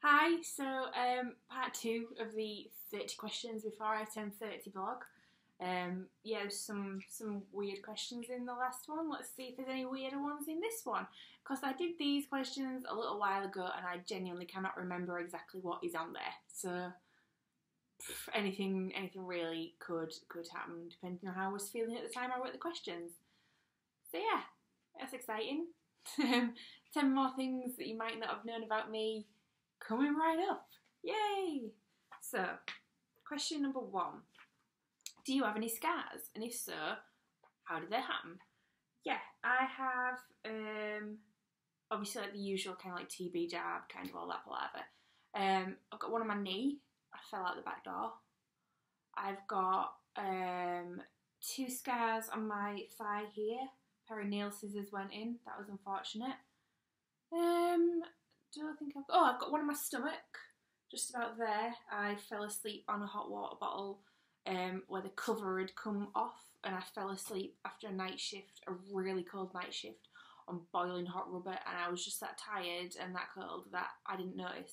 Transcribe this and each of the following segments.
Hi, so part two of the 30 questions before I turn 30 blog. Yeah, there's some weird questions in the last one. Let's see if there's any weirder ones in this one. Because I did these questions a little while ago and I genuinely cannot remember exactly what is on there. So anything really could happen depending on how I was feeling at the time I wrote the questions. So yeah, that's exciting. 10 more things that you might not have known about me coming right up. Yay! So, question number 1. Do you have any scars? And if so, how did they happen? Yeah, I have, obviously like the usual kind of like TB jab, kind of all that palaver. I've got one on my knee. I fell out the back door. I've got 2 scars on my thigh here. A pair of nail scissors went in. That was unfortunate. I've got one on my stomach, just about there. I fell asleep on a hot water bottle where the cover had come off, and I fell asleep after a night shift, a really cold night shift, on boiling hot rubber, and I was just that tired and that cold that I didn't notice.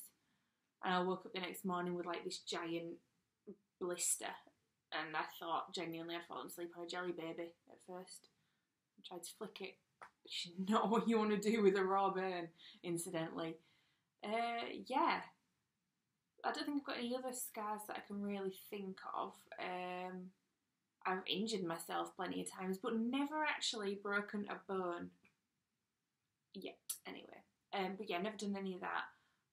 And I woke up the next morning with like this giant blister, and I thought genuinely I'd fallen asleep on a jelly baby at first. I tried to flick it, which is not what you want to do with a raw burn, incidentally. Yeah, I don't think I've got any other scars that I can really think of. I've injured myself plenty of times, but never actually broken a bone yet, anyway. But yeah, never done any of that.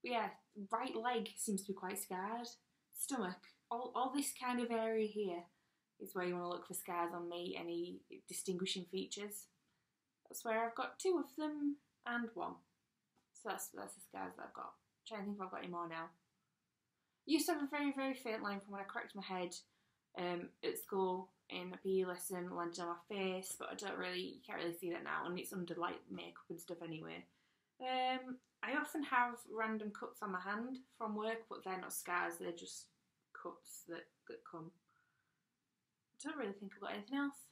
But yeah, right leg seems to be quite scarred. Stomach, all this kind of area here is where you want to look for scars on me, any distinguishing features. That's where I've got 2 of them and 1. So that's the scars that I've got. I'm trying to think if I've got any more now. Used to have a very, very faint line from when I cracked my head at school in a PE lesson, landed on my face, but you can't really see that now, and it's under like makeup and stuff anyway. I often have random cuts on my hand from work, but they're not scars, they're just cuts that come. I don't really think I've got anything else.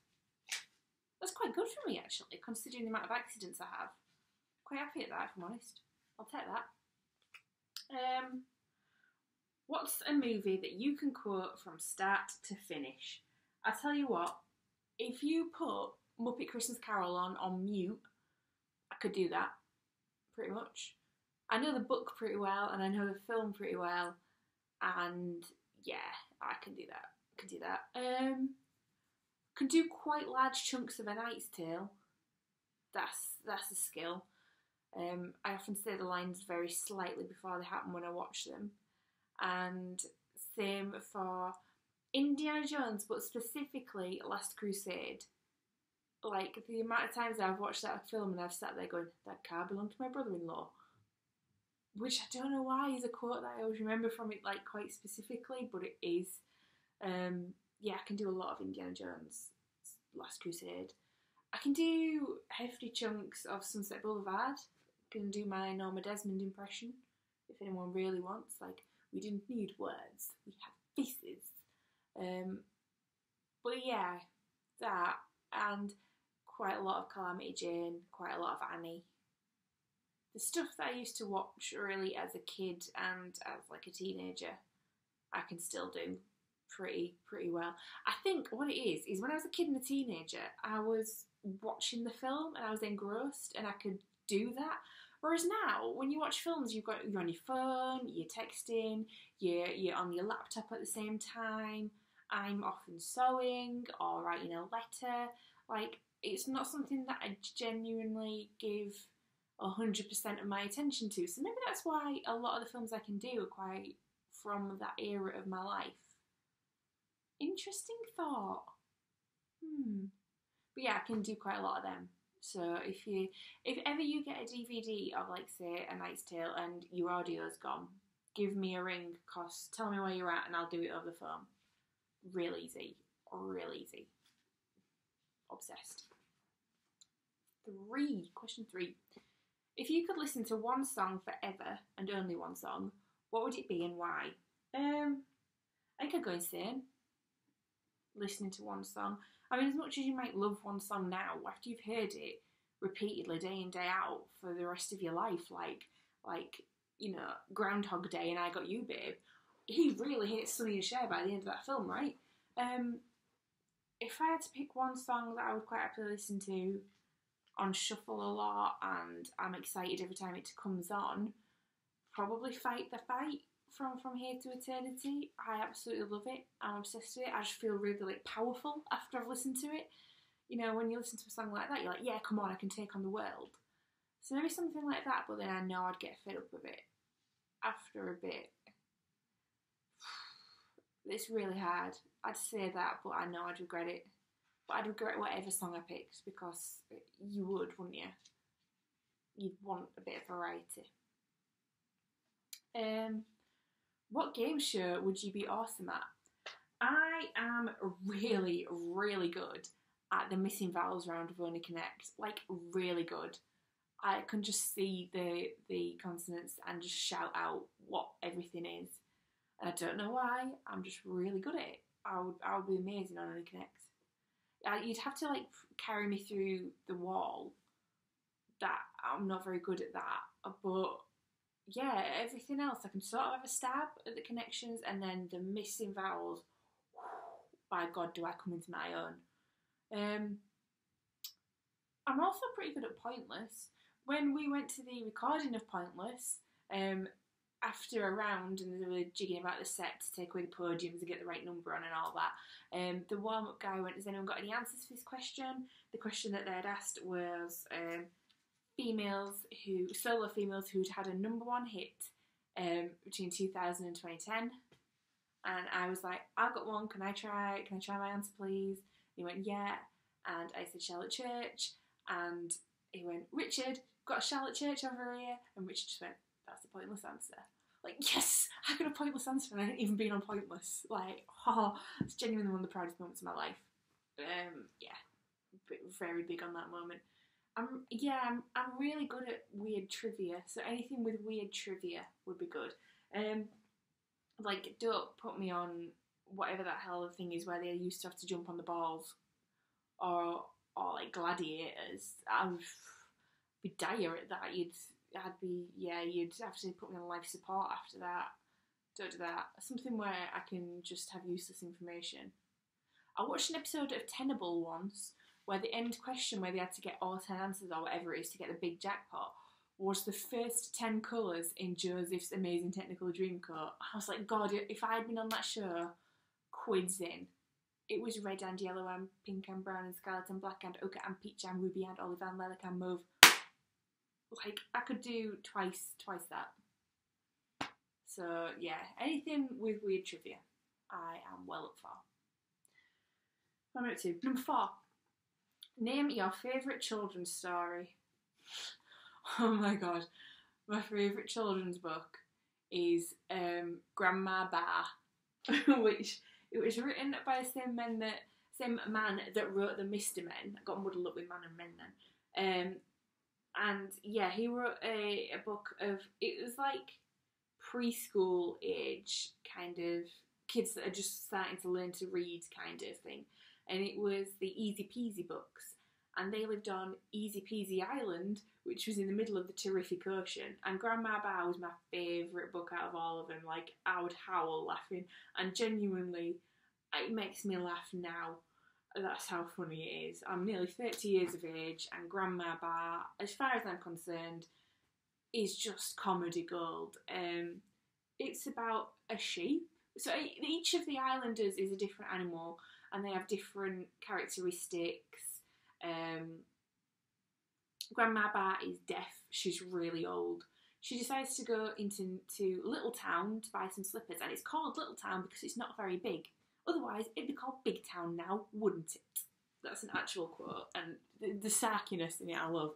That's quite good for me, actually, considering the amount of accidents I have. Quite happy at that, if I'm honest. I'll take that. What's a movie that you can quote from start to finish? I tell you what, if you put Muppet Christmas Carol on mute, I could do that, pretty much. I know the book pretty well, and I know the film pretty well, and yeah, I can do that. Can do quite large chunks of A Knight's Tale. That's a skill. I often say the lines very slightly before they happen when I watch them. And same for Indiana Jones, but specifically Last Crusade. Like, the amount of times I've watched that film and I've sat there going, that car belonged to my brother-in-law. Which I don't know why is a quote that I always remember from it, like, quite specifically, but it is. Yeah, I can do a lot of Indiana Jones, Last Crusade. I can do hefty chunks of Sunset Boulevard. I can do my Norma Desmond impression, if anyone really wants. Like, we didn't need words, we had faces. But yeah, that, and quite a lot of Calamity Jane, quite a lot of Annie. The stuff that I used to watch really as a kid and as like a teenager, I can still do pretty well. I think what it is when I was a kid and a teenager, I was watching the film and I was engrossed and I could do that. Whereas now, when you watch films, you're on your phone, you're texting, you're on your laptop at the same time. I'm often sewing or writing a letter. Like, it's not something that I genuinely give 100% of my attention to. So maybe that's why a lot of the films I can do are quite from that era of my life. Interesting thought. But yeah, I can do quite a lot of them. So if ever you get a DVD of, like, say, A Knight's Tale and your audio's gone, give me a ring, cause tell me where you're at and I'll do it over the phone. Real easy. Obsessed. Question 3. If you could listen to one song forever and only one song, what would it be and why? I think I'd go insane listening to one song. I mean, as much as you might love one song now, after you've heard it repeatedly day in, day out for the rest of your life, like Groundhog Day and I Got You, Babe, he really hits Sonny and Cher by the end of that film, right? If I had to pick one song that I would quite happily listen to on shuffle a lot and I'm excited every time it comes on, probably Fight the Fight from Here to Eternity. I absolutely love it. I'm obsessed with it. I just feel really powerful after I've listened to it. When you listen to a song like that, you're like, yeah, come on, I can take on the world. So maybe something like that, but then I know I'd get fed up with it after a bit. It's really hard. I'd say that, but I know I'd regret it. But I'd regret whatever song I picked, because you would, wouldn't you? You'd want a bit of variety. What game show would you be awesome at? I am really, really good at the missing vowels round of Only Connect. Really good. I can just see the consonants and just shout out what everything is. And I don't know why. I'm just really good at it. I would be amazing on Only Connect. You'd have to carry me through the wall. That I'm not very good at that. But yeah, everything else I can sort of have a stab at the connections, and then the missing vowels. By God, do I come into my own. I'm also pretty good at Pointless. When we went to the recording of Pointless, after a round and they were jigging about the set to take away the podiums and get the right number on and all that, the warm-up guy went, has anyone got any answers for this question? The question that they had asked was solo females who'd had a number one hit between 2000 and 2010. And I was like, I've got one, can I try my answer please? And he went, yeah. And I said Charlotte Church, and he went, Richard, got a Charlotte Church over here? And Richard just went, that's the Pointless answer. Yes, I got a Pointless answer and I hadn't even been on Pointless. It's genuinely one of the proudest moments of my life. Very big on that moment. I'm really good at weird trivia, so anything with weird trivia would be good. Don't put me on whatever that hell of thing is where they used to have to jump on the balls, or gladiators. I would be dire at that. You'd have to put me on life support after that. Don't do that. Something where I can just have useless information. I watched an episode of Tenable once where the end question, where they had to get all 10 answers or whatever it is to get the big jackpot, was the first 10 colours in Joseph's Amazing Technical Dreamcoat. I was like, God, if I had been on that show, quids in. It was red and yellow and pink and brown and scarlet and black and ochre and peach and ruby and olive and lilac and mauve. I could do twice that. So, yeah, anything with weird trivia, I am well up for. What am I up to? Number 4. Name your favourite children's story. Oh my God. My favourite children's book is Grandma Bar, which it was written by the same man that wrote The Mister Men. I got muddled up with Man and Men then. And yeah, he wrote a book of, it was preschool age kind of kids that are just starting to learn to read kind of thing. And it was the Easy Peasy books. And they lived on Easy Peasy Island, which was in the middle of the terrific ocean. And Grandma Bar was my favourite book out of all of them. I would howl laughing. And genuinely, it makes me laugh now. That's how funny it is. I'm nearly 30 years of age, and Grandma Bar, as far as I'm concerned, is just comedy gold. It's about a sheep. So each of the islanders is a different animal, and they have different characteristics. Grandma Bar is deaf. She's really old. She decides to go into Little Town to buy some slippers, and it's called Little Town because it's not very big. Otherwise, it'd be called Big Town now, wouldn't it? That's an actual quote, and the sarkiness in it I love.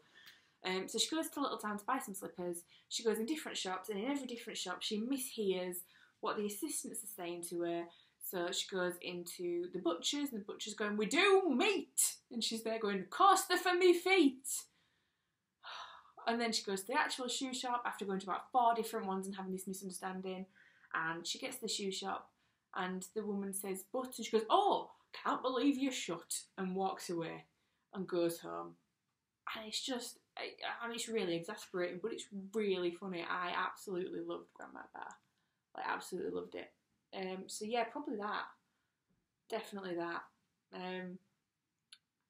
So she goes to Little Town to buy some slippers. She goes in different shops, and in every different shop she mishears what the assistants are saying to her. So she goes into the butcher's, and the butcher's going, "We do meat!" And she's there going, "Cost they're for me feet!" And then she goes to the actual shoe shop after going to about 4 different ones and having this misunderstanding. And she gets to the shoe shop, and the woman says, "But," and she goes, "Oh, can't believe you're shut," and walks away and goes home. And it's just I mean, it's really exasperating, but it's really funny. I absolutely loved Grandma Bar. Like, absolutely loved it. So yeah, probably that. Definitely that.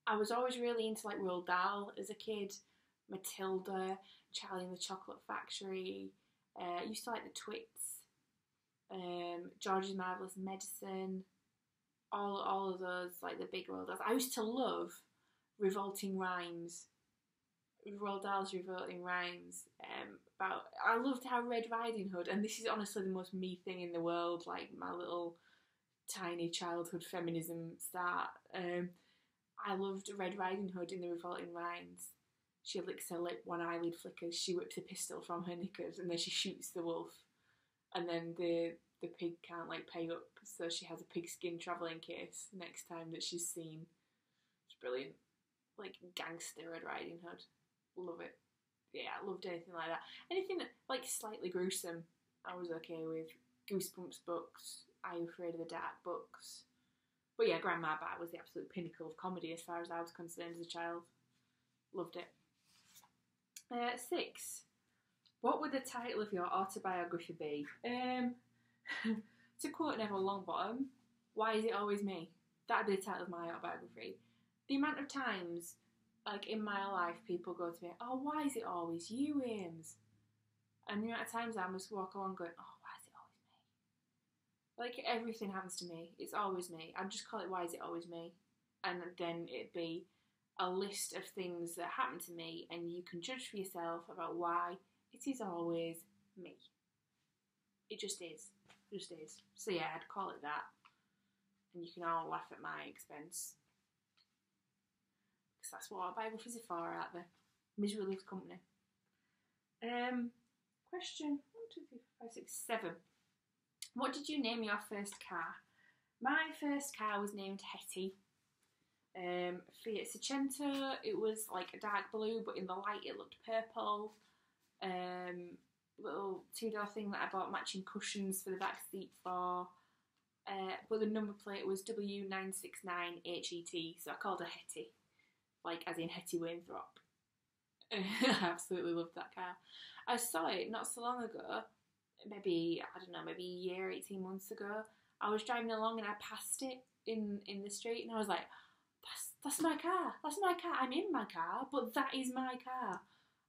I was always really into like Roald Dahl as a kid. Matilda, Charlie and the Chocolate Factory. I used to like the Twits. George's Marvelous Medicine. All of those, like the big Roald Dahls. I used to love Revolting Rhymes. Roald Dahl's Revolting Rhymes. I loved how Red Riding Hood, and this is honestly the most me thing in the world, like my little tiny childhood feminism start. I loved Red Riding Hood in the Revolting Rhymes. She licks her lip, one eyelid flickers, she whips a pistol from her knickers, and then she shoots the wolf. And then the pig can't like pay up, so she has a pigskin travelling case next time that she's seen. It's brilliant. Like gangster Red Riding Hood. Love it. Yeah, I loved anything like that. Anything that, like slightly gruesome, I was okay with. Goosebumps books, Are You Afraid of the Dark books. But yeah, Grandma Bat was the absolute pinnacle of comedy as far as I was concerned as a child. Loved it. 6. What would the title of your autobiography be? To quote Neville Longbottom, why is it always me? That'd be the title of my autobiography. The amount of times, like in my life, people go to me, oh, why is it always you, Ames? And the amount of times I must walk along going, oh, why is it always me? Like everything happens to me, it's always me. I'd just call it why is it always me? And then it'd be a list of things that happen to me, and you can judge for yourself about why it is always me. It just is. Just is. So yeah, I'd call it that. And you can all laugh at my expense. Because that's what autobiographies are for, aren't they? Misery loves company. Question 1, 2, 3, 4, 5, 6, 7. What did you name your first car? My first car was named Hetty. Fiat Seicento. It was like a dark blue, but in the light it looked purple. Little 2-door thing that I bought matching cushions for the back seat for. But the number plate was W969HET, so I called her Hetty, like as in Hetty Wainthropp. I absolutely loved that car. I saw it not so long ago, maybe a year, 18 months ago. I was driving along and I passed it in the street, and I was like, that's my car, I'm in my car, but that is my car.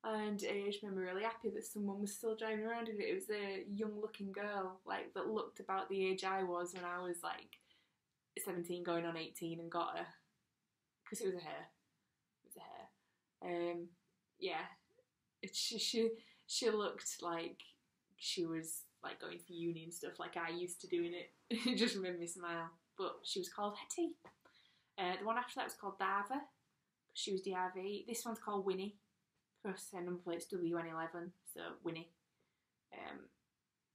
And it just made me really happy that someone was still driving around in it. It was a young looking girl, like, that looked about the age I was when I was like 17 going on 18 and got her. Because it was a her. Yeah. She looked like she was like going to uni and stuff, like I used to doing it. It just made me smile. But she was called Hetty. The one after that was called Darva. She was DRV. This one's called Winnie. Because her number plate's WN11, so Winnie.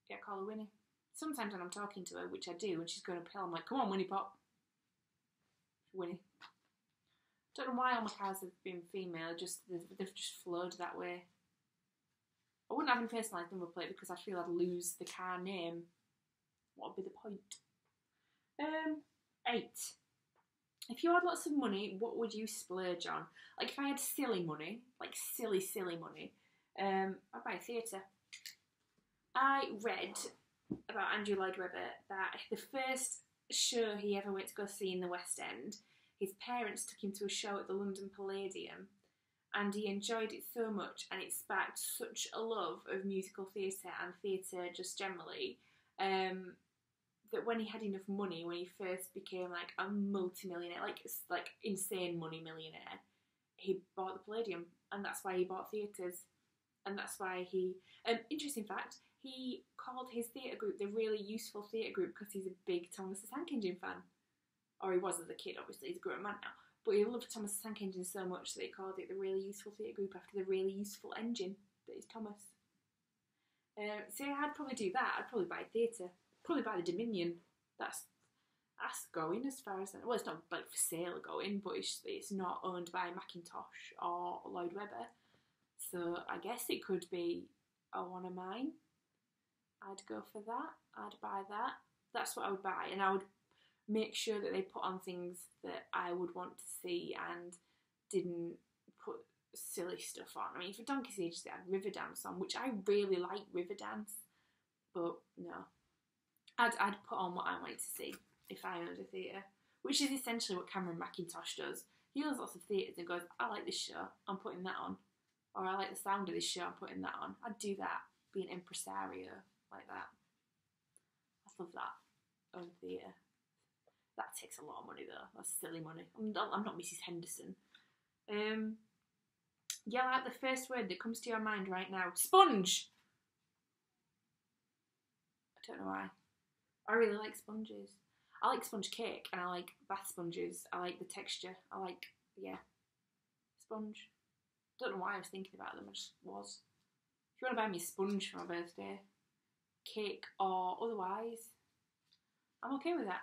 Yeah, call her Winnie. Sometimes when I'm talking to her, which I do, and she's going uphill, I'm like, come on, Winnie Pop. Winnie. Don't know why all my cars have been female, they've just flowed that way. I wouldn't have a personalised number plate because I feel I'd lose the car name. What would be the point? 8. If you had lots of money, what would you splurge on? Like, if I had silly money, like silly money, I'd buy a theatre. I read about Andrew Lloyd Webber that the first show he ever went to go see in the West End, his parents took him to a show at the London Palladium, and he enjoyed it so much, and it sparked such a love of musical theatre and theatre just generally, that when he had enough money, when he first became like a multi-millionaire, like insane money millionaire, he bought the Palladium, and that's why he bought theatres, and that's why he. Interesting fact: he called his theatre group the Really Useful Theatre Group because he's a big Thomas the Tank Engine fan, or he was as a kid. Obviously, he's a grown man now, but he loved Thomas the Tank Engine so much that he called it the Really Useful Theatre Group after the really useful engine that is Thomas. So I'd probably do that. I'd probably buy a theatre. Probably buy the Dominion. That's going as far as well. It's not like for sale going, but it's not owned by Macintosh or Lloyd Webber, so I guess it could be one of mine. I'd go for that. I'd buy that. That's what I would buy, and I would make sure that they put on things that I would want to see and didn't put silly stuff on. I mean, for Donkey's Age, they had Riverdance on, which I really like Riverdance, but no. I'd put on what I wanted to see if I owned a theatre, which is essentially what Cameron McIntosh does. He owns lots of theatres and goes, I like this show, I'm putting that on. Or I like the sound of this show, I'm putting that on. I'd do that, be an impresario like that. I love that. Own theatre. That takes a lot of money though. That's silly money. I'm not Mrs. Henderson. Yell out the first word that comes to your mind right now. Sponge! I don't know why. I really like sponges. I like sponge cake and I like bath sponges. I like the texture. I like, sponge. Don't know why I was thinking about them, I just was. If you want to buy me a sponge for my birthday, cake or otherwise, I'm okay with that.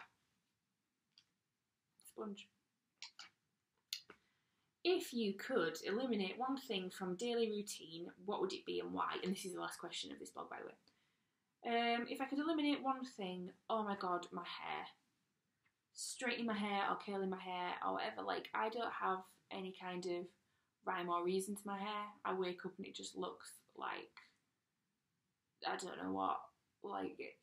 Sponge. If you could eliminate one thing from daily routine, what would it be and why? And this is the last question of this blog, by the way. If I could eliminate one thing, oh my god, my hair. Straightening my hair or curling my hair or whatever. Like, I don't have any kind of rhyme or reason to my hair. I wake up and it just looks like, I don't know what. Like,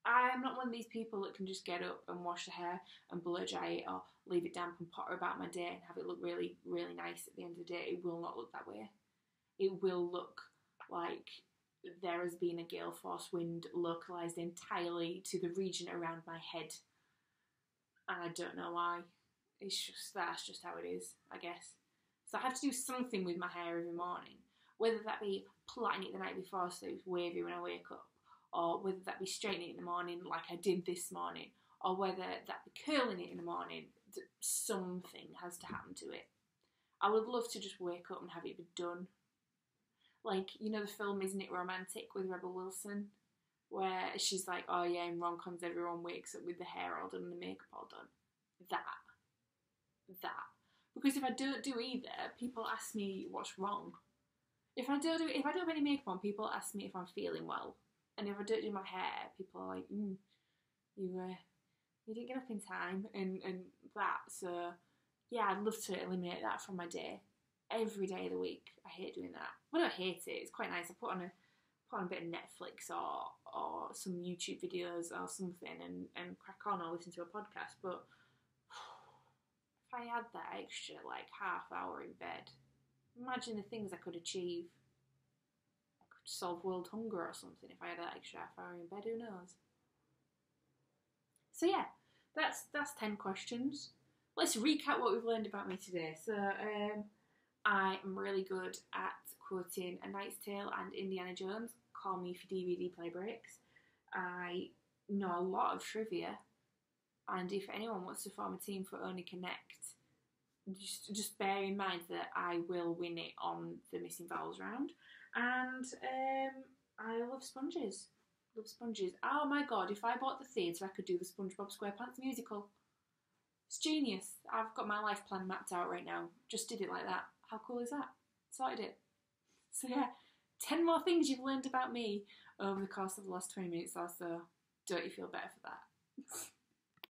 I'm not one of these people that can just get up and wash the hair and blow dry it or leave it damp and potter about my day and have it look really, really nice at the end of the day. It will not look that way. It will look like there has been a gale force wind localised entirely to the region around my head. And I don't know why. That's just how it is, I guess. So I have to do something with my hair every morning. Whether that be plaiting it the night before so it's wavy when I wake up, or whether that be straightening it in the morning like I did this morning, or whether that be curling it in the morning, something has to happen to it. I would love to just wake up and have it be done. Like, you know the film Isn't It Romantic with Rebel Wilson? Where she's like, oh yeah, in rom-coms everyone wakes up with the hair all done and the makeup all done. That. Because if I don't do either, people ask me what's wrong. If I don't have any makeup on, people ask me if I'm feeling well. And if I don't do my hair, people are like, you didn't get up in time and that. So yeah, I'd love to eliminate that from my day. Every day of the week. I hate doing that. Well, I don't hate it. It's quite nice. I put on a bit of Netflix or some YouTube videos or something and crack on or listen to a podcast. But if I had that extra like half hour in bed, imagine the things I could achieve. I could solve world hunger or something if I had that extra half hour in bed. Who knows? So yeah, that's 10 questions. Let's recap what we've learned about me today. So I am really good at quoting A Knight's Tale and Indiana Jones. Call me for DVD play breaks. I know a lot of trivia, and if anyone wants to form a team for Only Connect, just bear in mind that I will win it on the Missing Vowels round. And I love sponges. Oh my god, if I bought the theatre, I could do the SpongeBob SquarePants musical. It's genius. I've got my life plan mapped out right now. Just did it like that. How cool is that? Sorted it. So yeah, 10 more things you've learned about me over the course of the last 20 minutes or so. Don't you feel better for that?